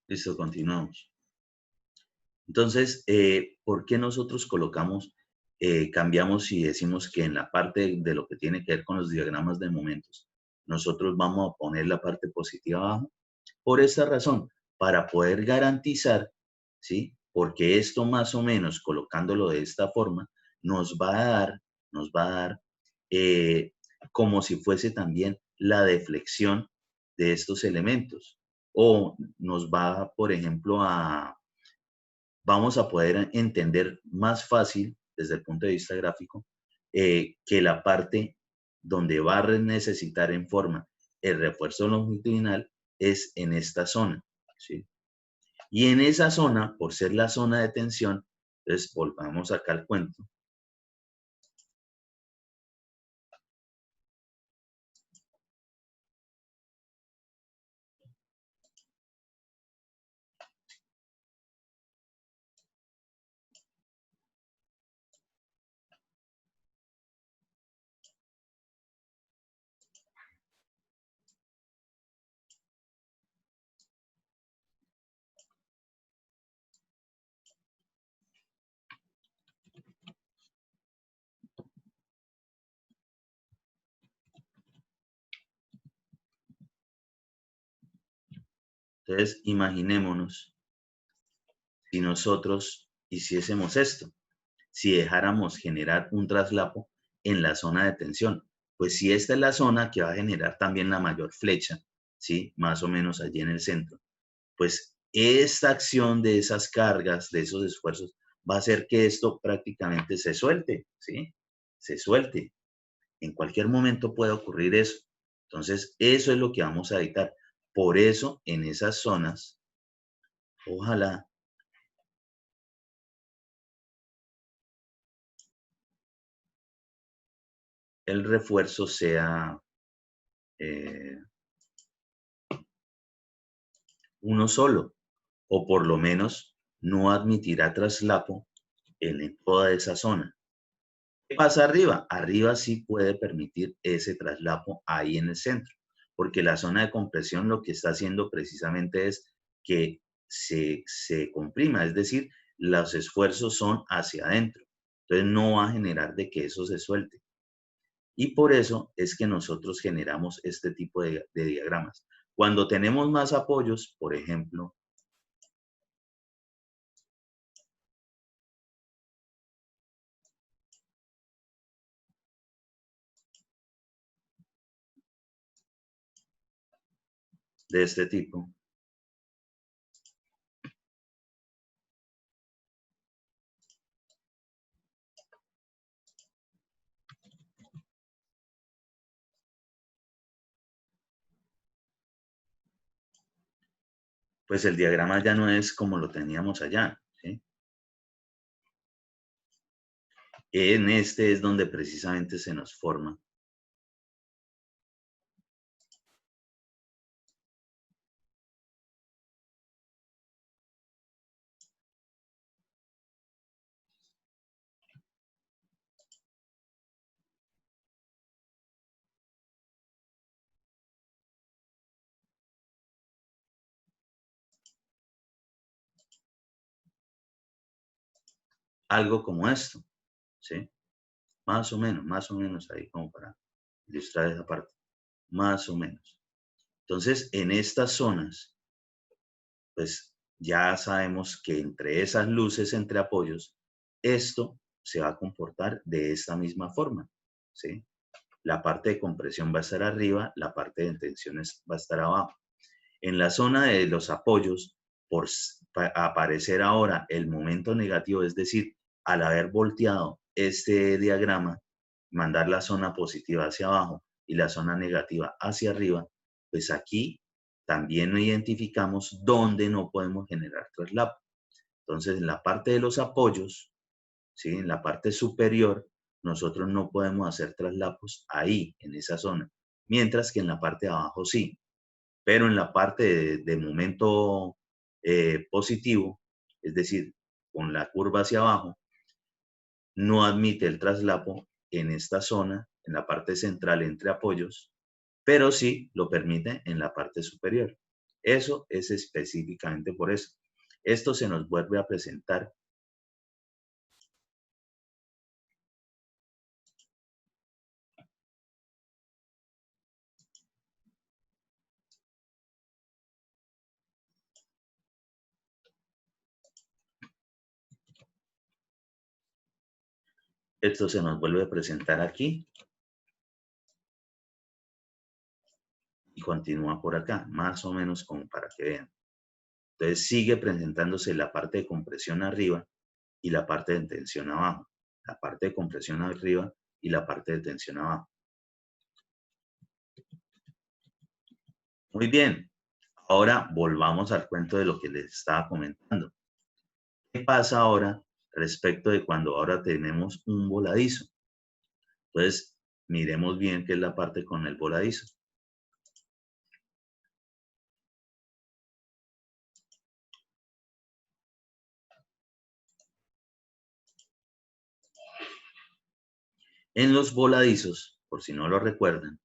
Listo, continuamos. Entonces, ¿por qué nosotros cambiamos y decimos que en la parte de lo que tiene que ver con los diagramas de momentos, nosotros vamos a poner la parte positiva abajo? Por esta razón, para poder garantizar, ¿sí? Porque esto más o menos, colocándolo de esta forma, nos va a dar, nos va a dar eh, como si fuese también la deflexión de estos elementos. O nos va, por ejemplo, vamos a poder entender más fácil desde el punto de vista gráfico que la parte donde va a necesitar en forma el refuerzo longitudinal es en esta zona, ¿sí? Y en esa zona, por ser la zona de tensión, entonces volvamos acá al cuento. Entonces, imaginémonos si nosotros hiciésemos esto, si dejáramos generar un traslapo en la zona de tensión. Pues si esta es la zona que va a generar también la mayor flecha, ¿sí? Más o menos allí en el centro. Pues esta acción de esas cargas, de esos esfuerzos, va a hacer que esto prácticamente se suelte, ¿sí? Se suelte. En cualquier momento puede ocurrir eso. Entonces, eso es lo que vamos a evitar. Por eso, en esas zonas, ojalá el refuerzo sea eh, uno solo, o por lo menos no admitirá traslapo en toda esa zona. ¿Qué pasa arriba? Arriba sí puede permitir ese traslapo ahí en el centro, porque la zona de compresión lo que está haciendo precisamente es que se comprima, es decir, los esfuerzos son hacia adentro. Entonces no va a generar de que eso se suelte. Y por eso es que nosotros generamos este tipo de diagramas. Cuando tenemos más apoyos, por ejemplo, de este tipo, pues el diagrama ya no es como lo teníamos allá, ¿sí? En este es donde precisamente se nos forma algo como esto, ¿sí? Más o menos ahí como para ilustrar esa parte, más o menos. Entonces, en estas zonas, pues ya sabemos que entre esas luces, entre apoyos, esto se va a comportar de esta misma forma, ¿sí? La parte de compresión va a estar arriba, la parte de tensiones va a estar abajo. En la zona de los apoyos, por aparecer ahora el momento negativo, es decir, al haber volteado este diagrama, mandar la zona positiva hacia abajo y la zona negativa hacia arriba, pues aquí también identificamos dónde no podemos generar traslapo. Entonces, en la parte de los apoyos, ¿sí? En la parte superior, nosotros no podemos hacer traslapos ahí, en esa zona, mientras que en la parte de abajo sí. Pero en la parte de momento positivo, es decir, con la curva hacia abajo, no admite el traslapo en esta zona, en la parte central entre apoyos, pero sí lo permite en la parte superior. Eso es específicamente por eso. Esto se nos vuelve a presentar. Esto se nos vuelve a presentar aquí y continúa por acá, más o menos como para que vean. Entonces sigue presentándose la parte de compresión arriba y la parte de tensión abajo. La parte de compresión arriba y la parte de tensión abajo. Muy bien. Ahora volvamos al cuento de lo que les estaba comentando. ¿Qué pasa ahora respecto de cuando ahora tenemos un voladizo? Entonces, miremos bien qué es la parte con el voladizo. En los voladizos, por si no lo recuerdan,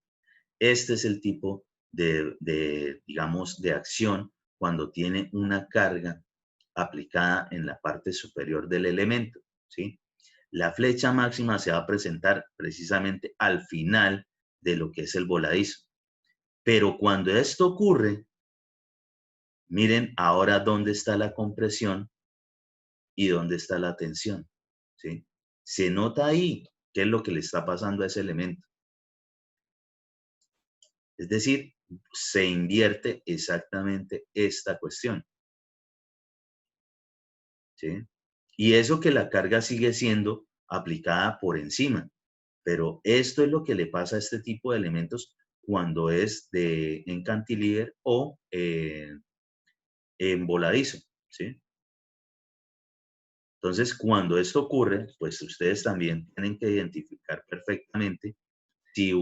este es el tipo digamos, de acción cuando tiene una carga aplicada en la parte superior del elemento, ¿sí? La flecha máxima se va a presentar precisamente al final de lo que es el voladizo. Pero cuando esto ocurre, miren ahora dónde está la compresión y dónde está la tensión, ¿sí? Se nota ahí qué es lo que le está pasando a ese elemento. Es decir, se invierte exactamente esta cuestión, ¿sí? Y eso que la carga sigue siendo aplicada por encima, pero esto es lo que le pasa a este tipo de elementos cuando es en cantilever o en voladizo, ¿sí? Entonces, cuando esto ocurre, pues ustedes también tienen que identificar perfectamente si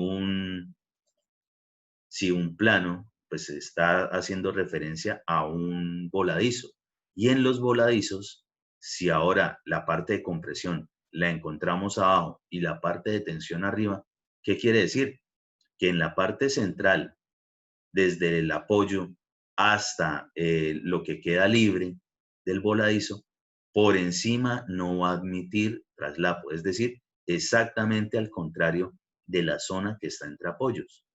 si un plano pues está haciendo referencia a un voladizo. Y en los voladizos, si ahora la parte de compresión la encontramos abajo y la parte de tensión arriba, ¿qué quiere decir? Que en la parte central, desde el apoyo hasta lo que queda libre del voladizo, por encima no va a admitir traslapo, es decir, exactamente al contrario de la zona que está entre apoyos.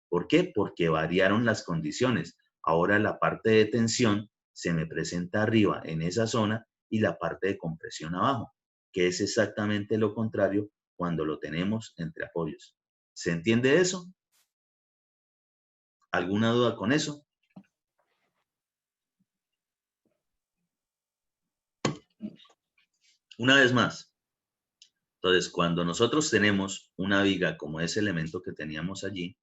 ¿Por qué? Porque variaron las condiciones. Ahora la parte de tensión se me presenta arriba en esa zona y la parte de compresión abajo, que es exactamente lo contrario cuando lo tenemos entre apoyos. ¿Se entiende eso? ¿Alguna duda con eso? Una vez más. Entonces, cuando nosotros tenemos una viga como ese elemento que teníamos allí,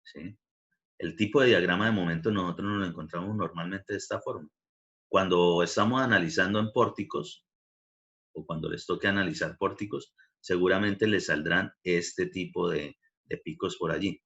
¿sí? El tipo de diagrama de momento nosotros nos lo encontramos normalmente de esta forma. Cuando estamos analizando en pórticos, o cuando les toque analizar pórticos, seguramente les saldrán este tipo de picos por allí.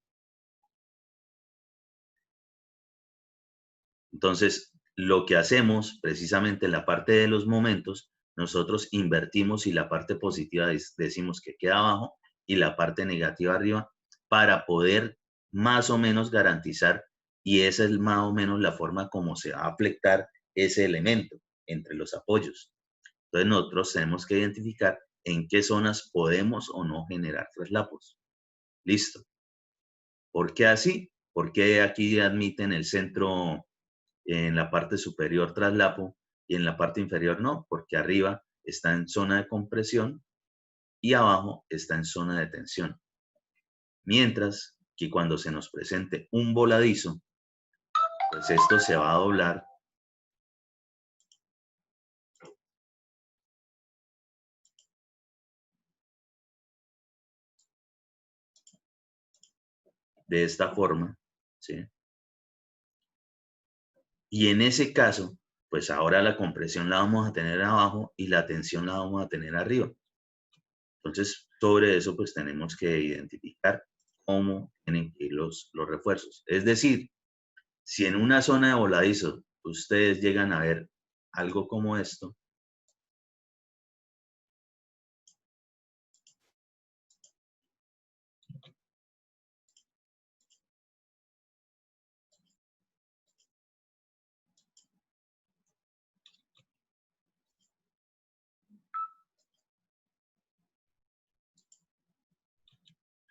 Entonces, lo que hacemos precisamente en la parte de los momentos, nosotros invertimos y la parte positiva decimos que queda abajo y la parte negativa arriba para poder más o menos garantizar, y esa es más o menos la forma como se va a flectar ese elemento entre los apoyos. Entonces nosotros tenemos que identificar en qué zonas podemos o no generar traslapos. Listo. ¿Por qué así? Porque aquí admiten el centro en la parte superior traslapo y en la parte inferior no, porque arriba está en zona de compresión y abajo está en zona de tensión. Mientras que cuando se nos presente un voladizo, pues esto se va a doblar de esta forma, ¿sí? Y en ese caso, pues ahora la compresión la vamos a tener abajo y la tensión la vamos a tener arriba. Entonces, sobre eso, pues tenemos que identificar cómo tienen que ir los refuerzos. Es decir, si en una zona de voladizo ustedes llegan a ver algo como esto,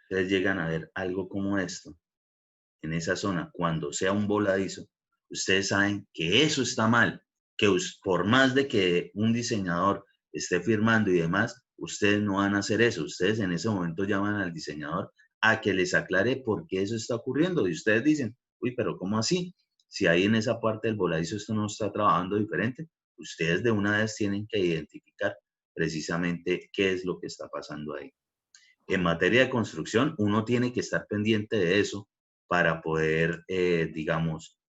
ustedes llegan a ver algo como esto, en esa zona, cuando sea un voladizo, ustedes saben que eso está mal, que por más de que un diseñador esté firmando y demás, ustedes no van a hacer eso. Ustedes en ese momento llaman al diseñador a que les aclare por qué eso está ocurriendo. Y ustedes dicen, uy, pero ¿cómo así? Si ahí en esa parte del voladizo esto no está trabajando diferente, ustedes de una vez tienen que identificar precisamente qué es lo que está pasando ahí. En materia de construcción, uno tiene que estar pendiente de eso para poder, digamos,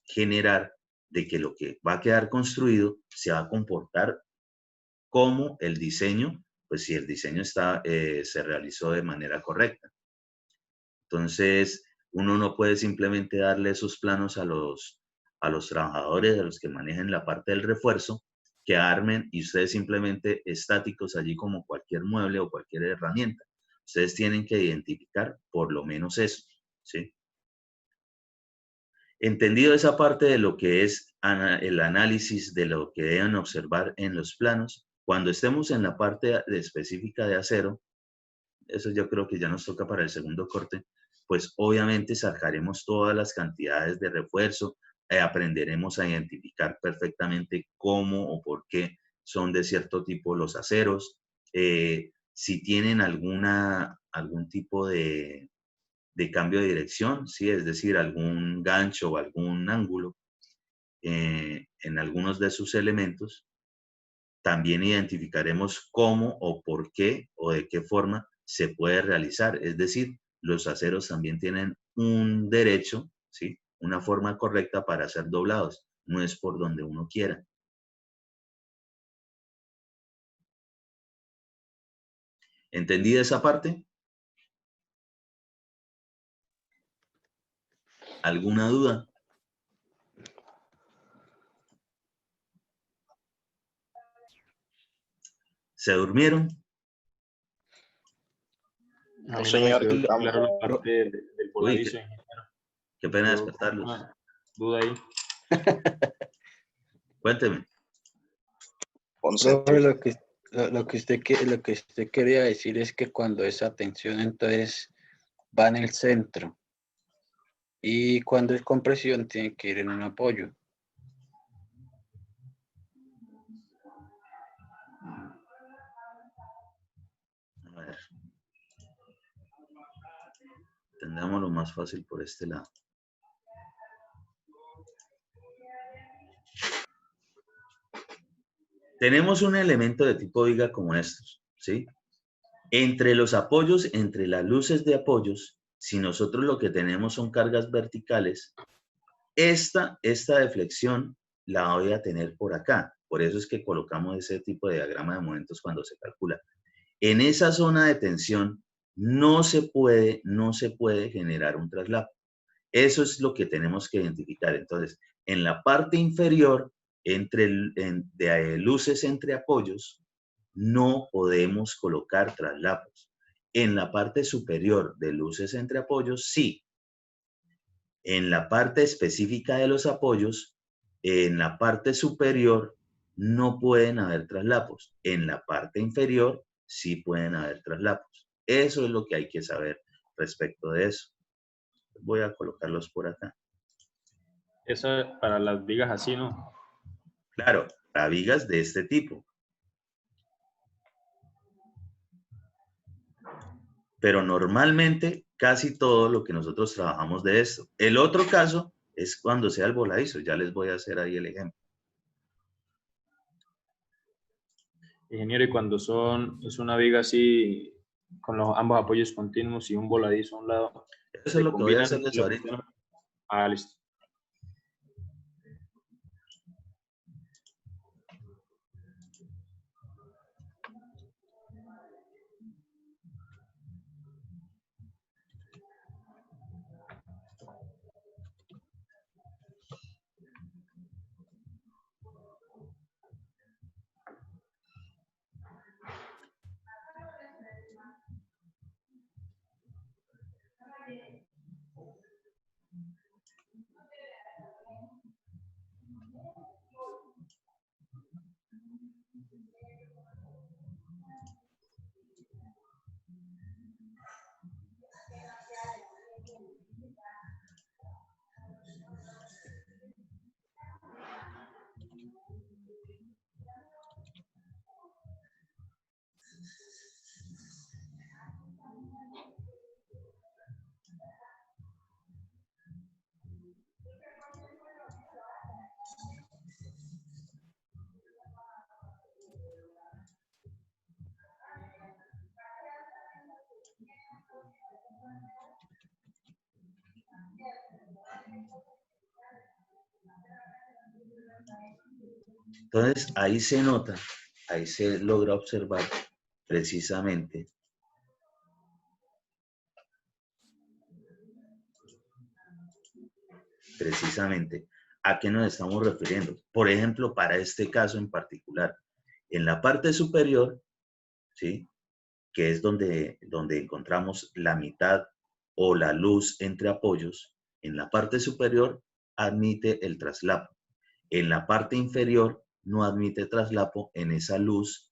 generar de que lo que va a quedar construido se va a comportar como el diseño, pues si el diseño se realizó de manera correcta. Entonces, uno no puede simplemente darle esos planos a los trabajadores, a los que manejen la parte del refuerzo, que armen y ustedes simplemente estáticos allí como cualquier mueble o cualquier herramienta. Ustedes tienen que identificar por lo menos eso, ¿sí? Entendido esa parte de lo que es el análisis de lo que deben observar en los planos, cuando estemos en la parte específica de acero, eso yo creo que ya nos toca para el segundo corte, pues obviamente sacaremos todas las cantidades de refuerzo, aprenderemos a identificar perfectamente cómo o por qué son de cierto tipo los aceros, si tienen algún tipo de cambio de dirección, ¿sí? Es decir, algún gancho o algún ángulo en algunos de sus elementos. También identificaremos cómo o por qué o de qué forma se puede realizar. Es decir, los aceros también tienen un derecho, ¿sí? Una forma correcta para ser doblados. No es por donde uno quiera. ¿Entendida esa parte? ¿Alguna duda? ¿Se durmieron? No, señor, quedó claro la parte del Uy, voladizo. qué pena Yo despertarlos. una duda ahí. Cuénteme. Profe, lo que usted quería decir es que cuando esa tensión entonces va en el centro y cuando es compresión tiene que ir en un apoyo. A ver. Tendremos lo más fácil por este lado. Tenemos un elemento de tipo viga como estos, ¿sí? Entre los apoyos, entre las luces de apoyos, si nosotros lo que tenemos son cargas verticales, esta deflexión la voy a tener por acá. Por eso es que colocamos ese tipo de diagrama de momentos cuando se calcula. En esa zona de tensión no se puede generar un traslapo. Eso es lo que tenemos que identificar. Entonces, en la parte inferior, de luces entre apoyos, no podemos colocar traslapos. En la parte superior de luces entre apoyos, sí. En la parte específica de los apoyos, en la parte superior, no pueden haber traslapos. En la parte inferior, sí pueden haber traslapos. Eso es lo que hay que saber respecto de eso. Voy a colocarlos por acá. Eso para las vigas así, ¿no? Claro, para vigas de este tipo. Pero normalmente casi todo lo que nosotros trabajamos de esto. El otro caso es cuando sea el voladizo. Ya les voy a hacer ahí el ejemplo. Ingeniero, y cuando es una viga así, con ambos apoyos continuos y un voladizo a un lado, Eso es ¿se lo que voy a combinan? hacerles ahorita. Ah, listo. Entonces, ahí se nota, ahí se logra observar precisamente a qué nos estamos refiriendo. Por ejemplo, para este caso en particular, en la parte superior, ¿sí?, que es donde encontramos la mitad o la luz entre apoyos, en la parte superior admite el traslapo. En la parte inferior no admite traslapo en esa luz,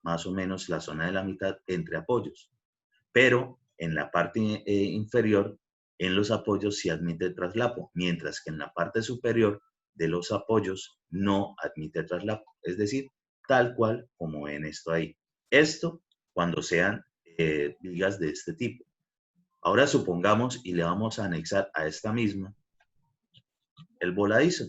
más o menos la zona de la mitad entre apoyos. Pero en la parte inferior, en los apoyos sí admite traslapo, mientras que en la parte superior de los apoyos no admite traslapo. Es decir, tal cual como en esto ahí. Esto cuando sean vigas de este tipo. Ahora supongamos y le vamos a anexar a esta misma el voladizo.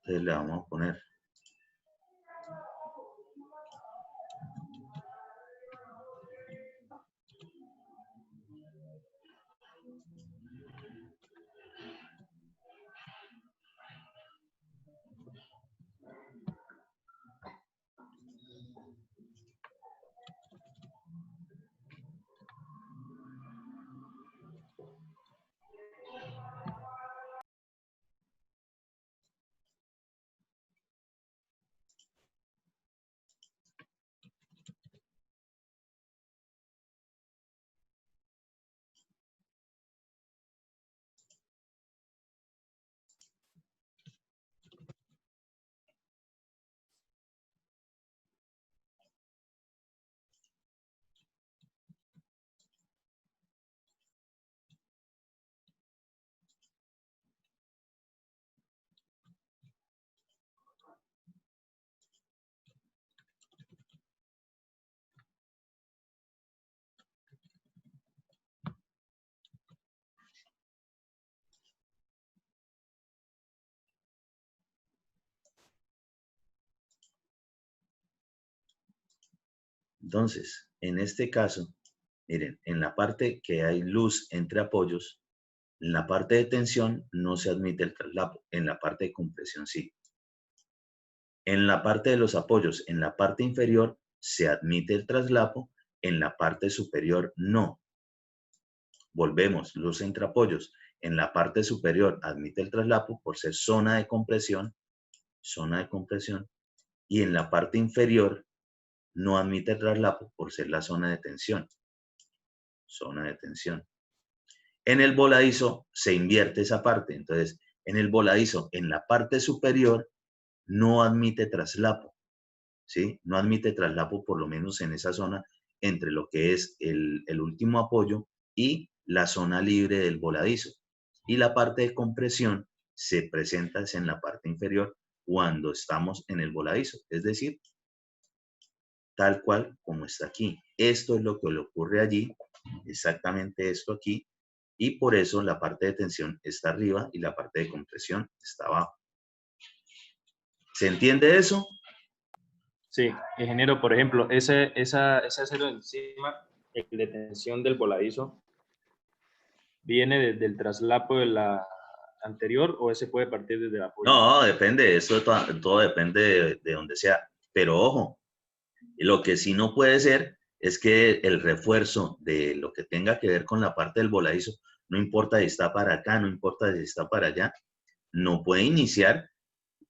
Entonces le vamos a poner entonces, en este caso, miren, en la parte que hay luz entre apoyos, en la parte de tensión no se admite el traslapo, en la parte de compresión sí. En la parte de los apoyos, en la parte inferior, se admite el traslapo, en la parte superior no. Volvemos, luz entre apoyos, en la parte superior admite el traslapo por ser zona de compresión, y en la parte inferior no admite el traslapo por ser la zona de tensión. En el voladizo se invierte esa parte. Entonces, en el voladizo, en la parte superior, no admite traslapo, ¿sí? No admite traslapo, por lo menos en esa zona, entre lo que es el último apoyo y la zona libre del voladizo. Y la parte de compresión se presenta en la parte inferior cuando estamos en el voladizo. Es decir, tal cual como está aquí. Esto es lo que le ocurre allí, exactamente esto aquí, y por eso la parte de tensión está arriba y la parte de compresión está abajo. ¿Se entiende eso? Sí, ingeniero, por ejemplo, ese acero encima, el de tensión del voladizo, viene desde el traslapo de la anterior o ese puede partir desde el apoyo. No, depende, eso todo depende de donde sea. Pero ojo, lo que sí no puede ser es que el refuerzo de lo que tenga que ver con la parte del voladizo, no importa si está para acá, no importa si está para allá, no puede iniciar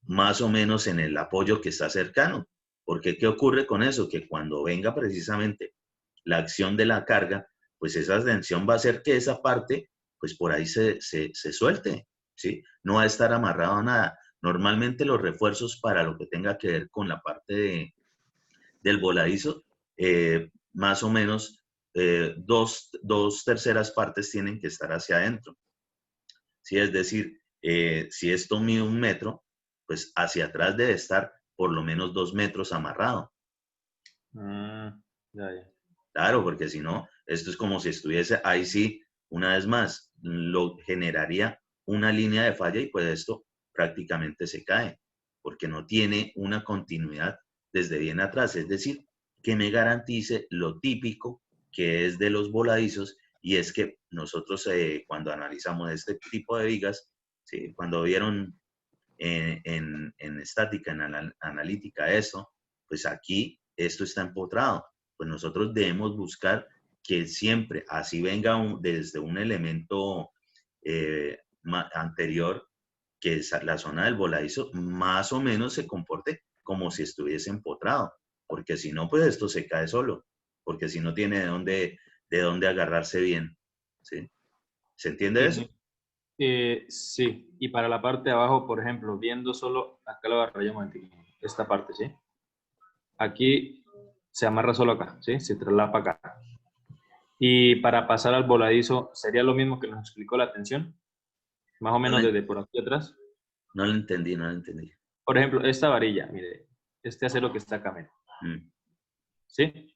más o menos en el apoyo que está cercano. Porque ¿qué ocurre con eso? Que cuando venga precisamente la acción de la carga, pues esa tensión va a hacer que esa parte, pues por ahí se suelte, ¿sí? No va a estar amarrado a nada. Normalmente los refuerzos para lo que tenga que ver con la parte del voladizo, más o menos dos terceras partes tienen que estar hacia adentro. ¿Sí? Es decir, si esto mide 1 metro, pues hacia atrás debe estar por lo menos 2 metros amarrado. Ya. Claro, porque si no, esto es como si estuviese ahí sí, una vez más, lo generaría una línea de falla y pues esto prácticamente se cae, porque no tiene una continuidad desde bien atrás, es decir, que me garantice lo típico que es de los voladizos, y es que nosotros cuando analizamos este tipo de vigas, ¿sí? Cuando vieron en estática, en analítica eso, pues aquí esto está empotrado. Pues nosotros debemos buscar que siempre, así venga desde un elemento anterior, que es la zona del voladizo, más o menos se comporte como si estuviese empotrado, porque si no, pues esto se cae solo, porque si no tiene de dónde agarrarse bien, ¿sí? ¿Se entiende eso? Sí, y para la parte de abajo, por ejemplo, viendo solo, acá lo rayamos aquí, esta parte, ¿sí? Aquí se amarra solo acá, ¿sí? Se traslapa acá. Y para pasar al voladizo, ¿sería lo mismo que nos explicó la tensión? Más o No menos lo, desde por aquí atrás. no lo entendí, no lo entendí. Por ejemplo, esta varilla, mire, este acero que está acá, mire, Mm. ¿sí?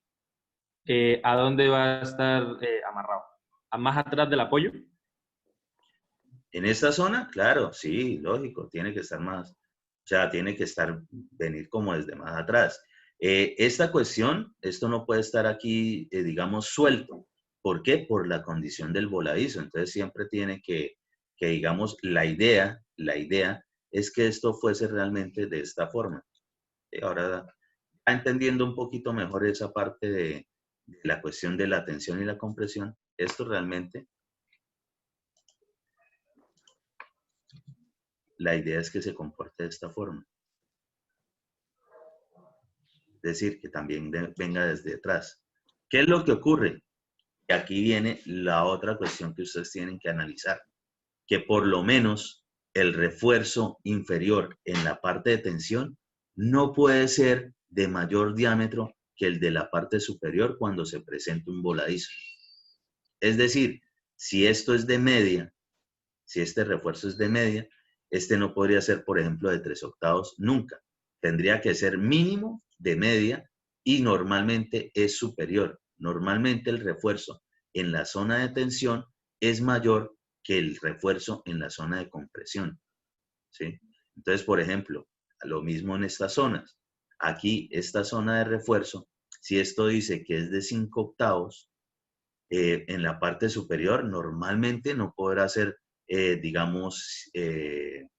¿A dónde va a estar amarrado? ¿A más atrás del apoyo? En esta zona, claro, sí, lógico, tiene que estar más, o sea, tiene que venir como desde más atrás. Esta cuestión, esto no puede estar aquí, digamos, suelto. ¿Por qué? Por la condición del voladizo. Entonces siempre tiene que digamos, la idea es que esto fuese realmente de esta forma. Ahora, entendiendo un poquito mejor esa parte de la cuestión de la tensión y la compresión, esto realmente la idea es que se comporte de esta forma. Es decir, que también venga desde atrás. ¿Qué es lo que ocurre? Y aquí viene la otra cuestión que ustedes tienen que analizar, que por lo menos el refuerzo inferior en la parte de tensión no puede ser de mayor diámetro que el de la parte superior cuando se presenta un voladizo. Es decir, si esto es de media, si este refuerzo es de media, este no podría ser, por ejemplo, de 3/8 nunca. Tendría que ser mínimo de media y normalmente es superior. Normalmente el refuerzo en la zona de tensión es mayor que el refuerzo en la zona de compresión, ¿sí? Entonces, por ejemplo, lo mismo en estas zonas. Aquí, esta zona de refuerzo, si esto dice que es de 5/8, en la parte superior normalmente no podrá ser, digamos, de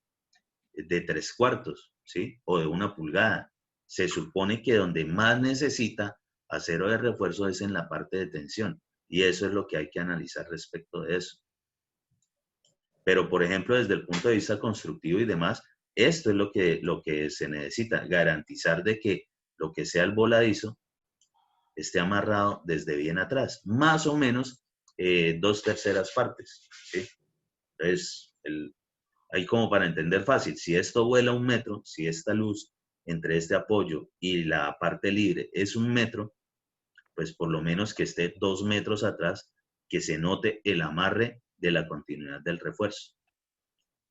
3/4, ¿sí? O de 1 pulgada. Se supone que donde más necesita acero de refuerzo es en la parte de tensión. Y eso es lo que hay que analizar respecto de eso. Pero, por ejemplo, desde el punto de vista constructivo y demás, esto es lo que se necesita, garantizar de que lo que sea el voladizo esté amarrado desde bien atrás, más o menos 2/3 partes, ¿sí? Entonces, ahí como para entender fácil, si esto vuela 1 metro, si esta luz entre este apoyo y la parte libre es 1 metro, pues por lo menos que esté 2 metros atrás, que se note el amarre de la continuidad del refuerzo.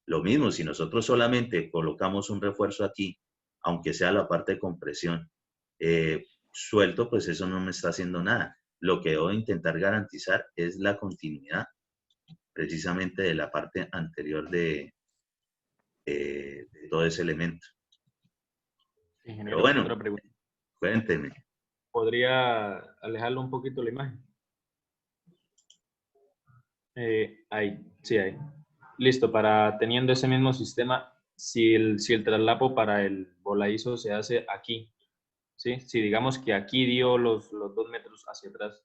Lo mismo, si nosotros solamente colocamos un refuerzo aquí, aunque sea la parte de compresión, suelto, pues eso no me está haciendo nada. Lo que debo intentar garantizar es la continuidad precisamente de la parte anterior de todo ese elemento. Pero Ingeniero, bueno, otra pregunta. cuénteme. ¿Podría alejarlo un poquito la imagen? Ahí, sí, ahí. Listo, teniendo ese mismo sistema, si el traslapo para el voladizo se hace aquí, ¿sí? Si digamos que aquí dio los 2 metros hacia atrás,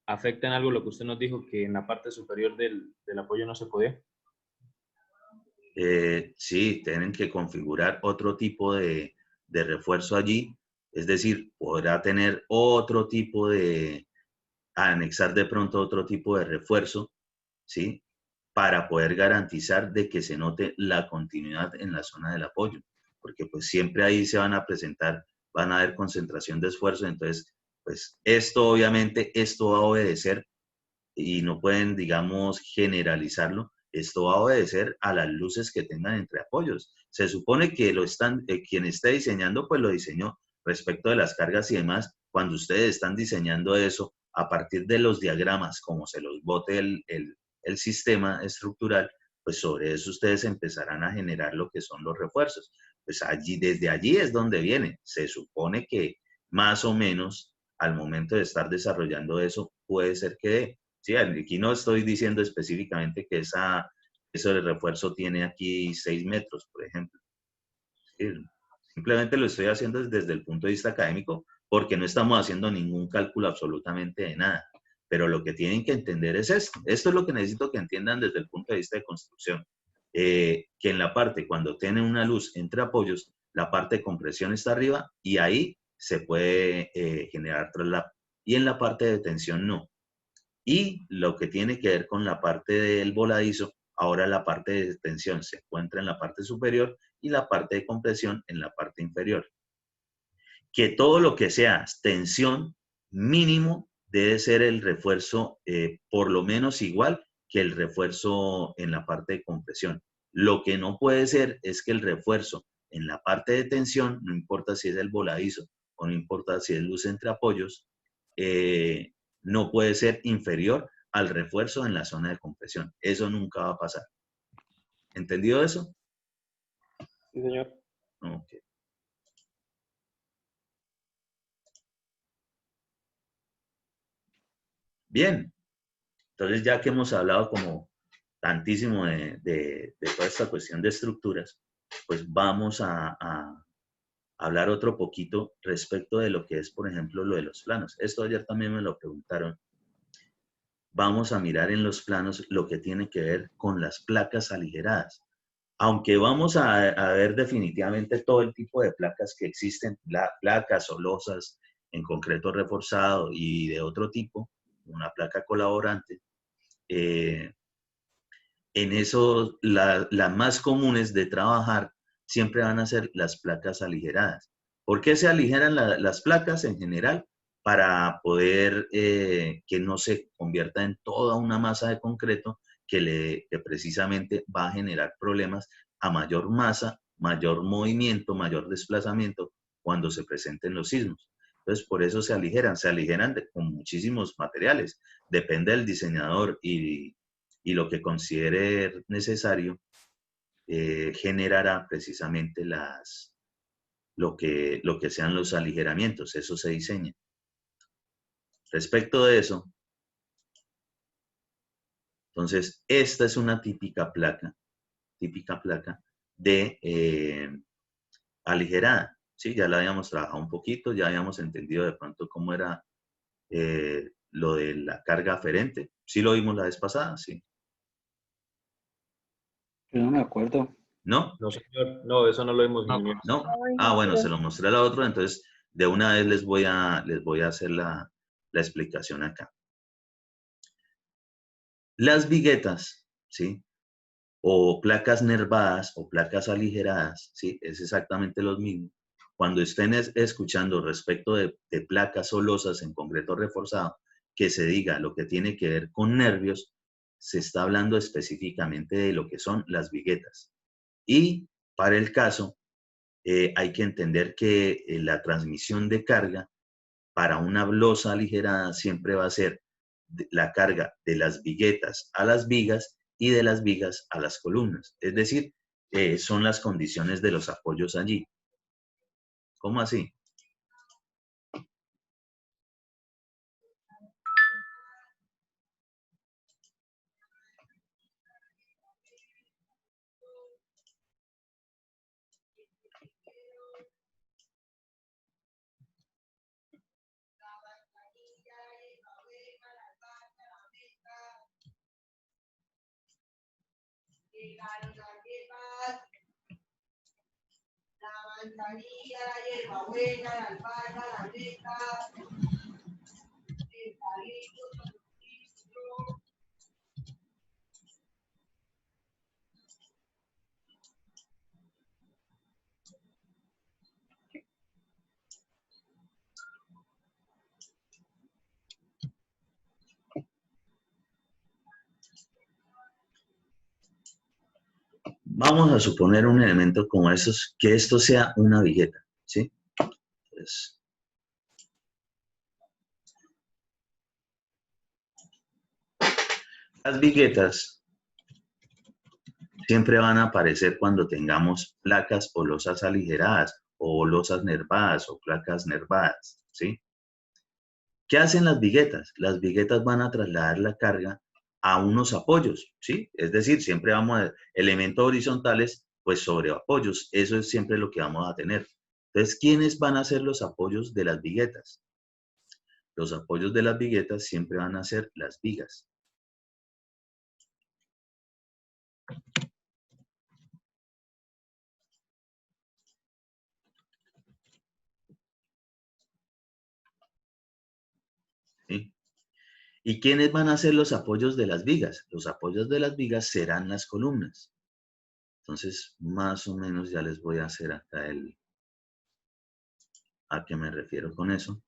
¿afecta en algo lo que usted nos dijo que en la parte superior del apoyo no se podía? Sí, tienen que configurar otro tipo de refuerzo allí, es decir, podrá tener otro tipo de, anexar de pronto otro tipo de refuerzo, ¿sí? Para poder garantizar de que se note la continuidad en la zona del apoyo, porque pues siempre ahí se van a presentar, van a haber concentración de esfuerzo, entonces, pues esto obviamente, esto va a obedecer y no pueden, digamos, generalizarlo. Esto va a obedecer a las luces que tengan entre apoyos. Se supone que lo están, quien esté diseñando, pues lo diseñó respecto de las cargas y demás. Cuando ustedes están diseñando eso, a partir de los diagramas, como se los bote el sistema estructural, pues sobre eso ustedes empezarán a generar lo que son los refuerzos. Pues allí, desde allí es donde viene. Se supone que más o menos al momento de estar desarrollando eso, puede ser que sí, aquí no estoy diciendo específicamente que eso de refuerzo tiene aquí 6 metros, por ejemplo. Sí, simplemente lo estoy haciendo desde el punto de vista académico porque no estamos haciendo ningún cálculo absolutamente de nada. Pero lo que tienen que entender es esto. Esto es lo que necesito que entiendan desde el punto de vista de construcción. Que en la parte, cuando tienen una luz entre apoyos, la parte de compresión está arriba y ahí se puede generar traslap. Y en la parte de tensión no. Y lo que tiene que ver con la parte del voladizo, ahora la parte de tensión se encuentra en la parte superior y la parte de compresión en la parte inferior. Que todo lo que sea tensión mínimo debe ser el refuerzo por lo menos igual que el refuerzo en la parte de compresión. Lo que no puede ser es que el refuerzo en la parte de tensión, no importa si es el voladizo o no importa si es luz entre apoyos, no puede ser inferior al refuerzo en la zona de compresión. Eso nunca va a pasar. ¿Entendido eso? Sí, señor. Ok. Bien. Entonces, ya que hemos hablado como tantísimo de toda esta cuestión de estructuras, pues vamos a hablar otro poquito respecto de lo que es, por ejemplo, lo de los planos. Esto ayer también me lo preguntaron. Vamos a mirar en los planos lo que tiene que ver con las placas aligeradas. Aunque vamos a ver definitivamente todo el tipo de placas que existen, placas o losas en concreto reforzado y de otro tipo, una placa colaborante, en eso las más comunes de trabajar siempre van a ser las placas aligeradas. ¿Por qué se aligeran las placas en general? Para poder que no se convierta en toda una masa de concreto que precisamente va a generar problemas a mayor masa, mayor movimiento, mayor desplazamiento cuando se presenten los sismos. Entonces, por eso se aligeran con muchísimos materiales. Depende del diseñador y lo que considere necesario, generará precisamente lo que sean los aligeramientos. Eso se diseña. Respecto de eso, entonces, esta es una típica placa de aligerada. ¿Sí? Ya la habíamos trabajado un poquito, ya habíamos entendido de pronto cómo era lo de la carga aferente. ¿Sí lo vimos la vez pasada? Sí. Yo no me acuerdo. ¿No? No, señor. No, eso no lo hemos No. visto. ¿No? Ah, bueno, se lo mostré a la otra, entonces de una vez les voy a hacer la explicación acá. Las viguetas, ¿sí? O placas nervadas o placas aligeradas, ¿sí? Es exactamente lo mismo. Cuando estén escuchando respecto de placas o losas en concreto reforzado, que se diga lo que tiene que ver con nervios, se está hablando específicamente de lo que son las viguetas. Y para el caso, hay que entender que la transmisión de carga para una losa aligerada siempre va a ser la carga de las viguetas a las vigas y de las vigas a las columnas. Es decir, son las condiciones de los apoyos allí. ¿Cómo así? La manzanilla, la hierbabuena, la albahaca, la almendra, el palito, el cilantro. Vamos a suponer un elemento como estos, que esto sea una vigueta, ¿sí? Entonces, las viguetas siempre van a aparecer cuando tengamos placas o losas aligeradas o losas nervadas o placas nervadas, ¿sí? ¿Qué hacen las viguetas? Las viguetas van a trasladar la carga a unos apoyos, ¿sí? Es decir, siempre vamos a elementos horizontales, pues sobre apoyos. Eso es siempre lo que vamos a tener. Entonces, ¿quiénes van a ser los apoyos de las viguetas? Los apoyos de las viguetas siempre van a ser las vigas. ¿Sí? ¿Y quiénes van a ser los apoyos de las vigas? Los apoyos de las vigas serán las columnas. Entonces, más o menos ya les voy a hacer acá a qué me refiero con eso.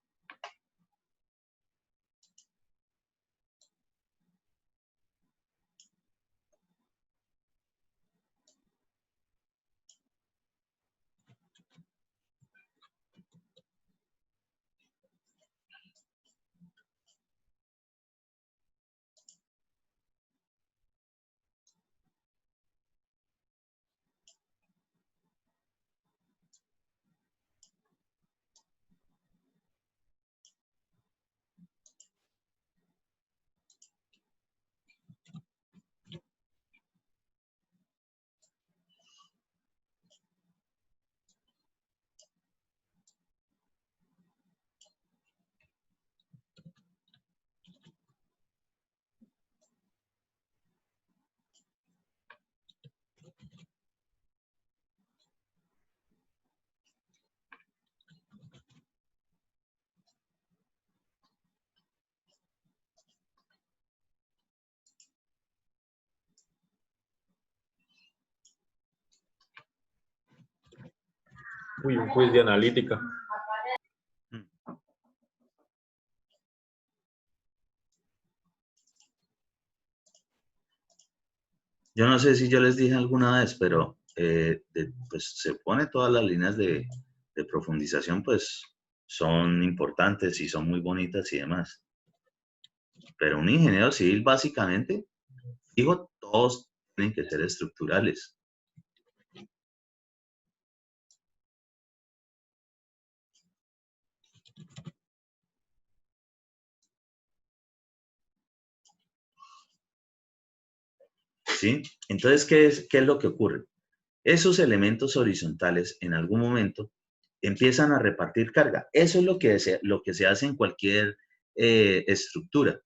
Uy, un quiz de analítica. Yo no sé si yo les dije alguna vez, pero pues se pone todas las líneas de profundización, pues son importantes y son muy bonitas y demás. Pero un ingeniero civil básicamente, digo, todos tienen que ser estructurales. ¿Sí? Entonces, ¿qué es lo que ocurre? Esos elementos horizontales en algún momento empiezan a repartir carga. Eso es lo que se hace en cualquier estructura.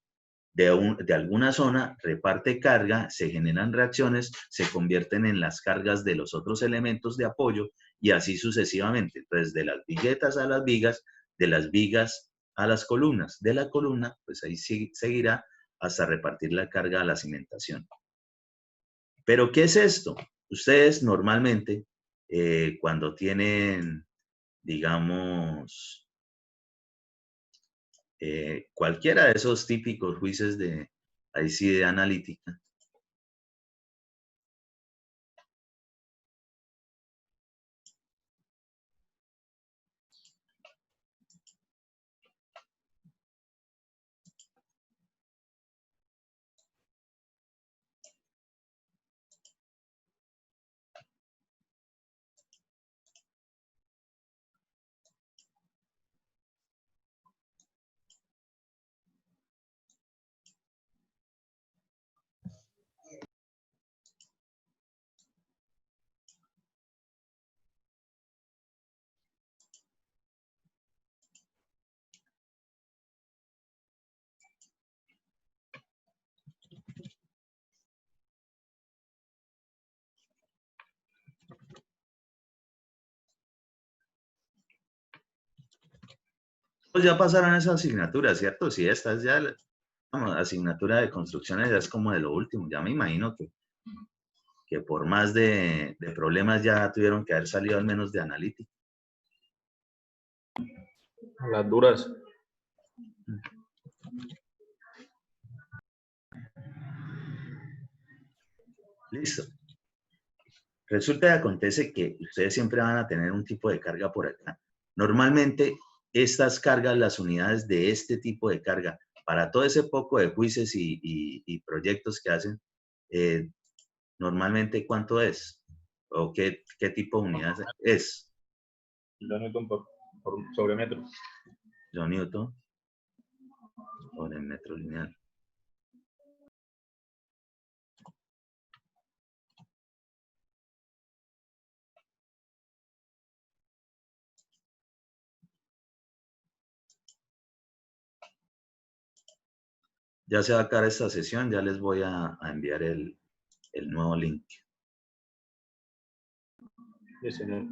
De alguna zona reparte carga, se generan reacciones, se convierten en las cargas de los otros elementos de apoyo y así sucesivamente. Entonces, de las viguetas a las vigas, de las vigas a las columnas, de la columna, pues ahí seguirá hasta repartir la carga a la cimentación. Pero, ¿qué es esto? Ustedes normalmente, cuando tienen, digamos, cualquiera de esos típicos juicios de, ahí sí, de analítica, Pues ya pasaron esa asignatura, ¿cierto? Sí, esta es ya la vamos, asignatura de construcciones, ya es como de lo último. Ya me imagino que por más de problemas ya tuvieron que haber salido al menos de analítica. Las duras. Listo. Resulta y acontece que ustedes siempre van a tener un tipo de carga por acá. Normalmente, estas cargas, las unidades de este tipo de carga, para todo ese poco de juicios y proyectos que hacen, normalmente, ¿cuánto es? ¿O qué tipo de unidad es? Kilonewton sobre metro. Kilonewton sobre metro lineal. Ya se va a acabar esta sesión, ya les voy a enviar el nuevo link. Sí, señor.